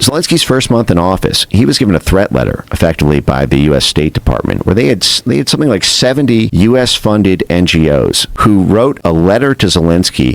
Zelensky's first month in office, he was given a threat letter, effectively by the U.S. State Department, where they had something like 70 U.S.-funded NGOs who wrote a letter to Zelensky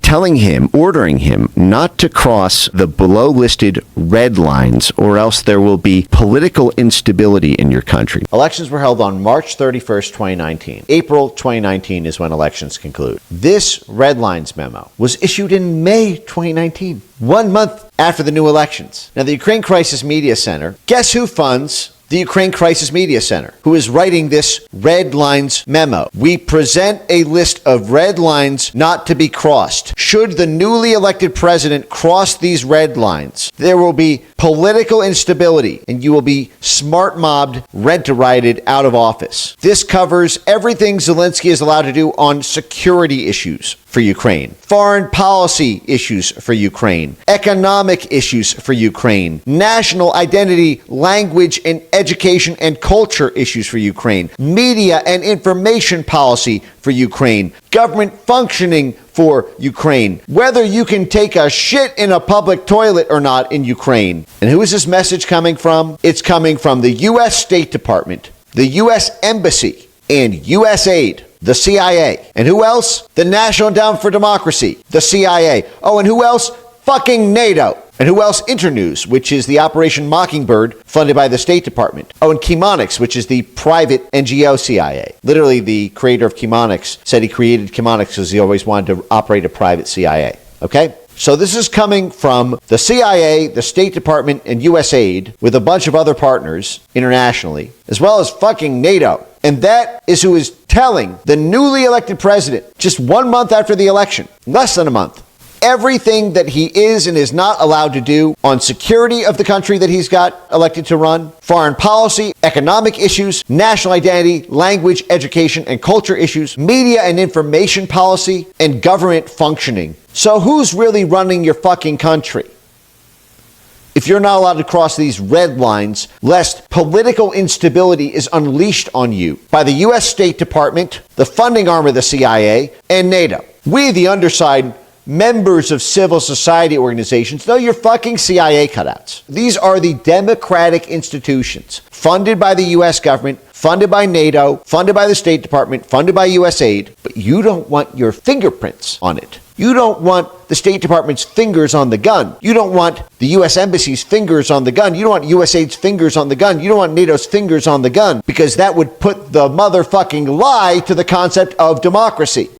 ordering him not to cross the below-listed red lines, or else there will be political instability in your country. Elections were held on March 31st, 2019. April 2019 is when elections conclude. This red lines memo was issued in May 2019, 1 month after the new elections. Now, the Ukraine Crisis Media Center, guess who funds the Ukraine Crisis Media Center, who is writing this red lines memo? We present a list of red lines not to be crossed. Should the newly elected president cross these red lines, there will be political instability and you will be smart mobbed, rent-a-righted out of office. This covers everything Zelensky is allowed to do on security issues for Ukraine, foreign policy issues for Ukraine, economic issues for Ukraine, national identity, language, and education and culture issues for Ukraine, media and information policy for Ukraine, government functioning for Ukraine, whether you can take a shit in a public toilet or not in Ukraine. And who is this message coming from? It's coming from the U.S. State Department, the U.S. Embassy, and Usaid, the CIA. And who else? The National Endowment for Democracy, the CIA. Oh, and who else? Fucking NATO. And who else? Internews, which is the Operation Mockingbird funded by the State Department. Oh, and Chemonics, which is the private NGO CIA. Literally, the creator of Chemonics said he created Chemonics because he always wanted to operate a private CIA. Okay? So this is coming from the CIA, the State Department, and USAID, with a bunch of other partners internationally, as well as fucking NATO. And that is who is telling the newly elected president, just 1 month after the election, less than a month, everything that he is and is not allowed to do on security of the country that he's got elected to run, foreign policy, economic issues, national identity, language, education, and culture issues, media and information policy, and government functioning. So who's really running your fucking country? If you're not allowed to cross these red lines, lest political instability is unleashed on you by the U.S. State Department, the funding arm of the CIA, and NATO. We, the underside, members of civil society organizations, know your fucking CIA cutouts. These are the democratic institutions funded by the U.S. government, funded by NATO, funded by the State Department, funded by USAID, but you don't want your fingerprints on it. You don't want the State Department's fingers on the gun. You don't want the U.S. Embassy's fingers on the gun. You don't want USAID's fingers on the gun. You don't want NATO's fingers on the gun, because that would put the motherfucking lie to the concept of democracy.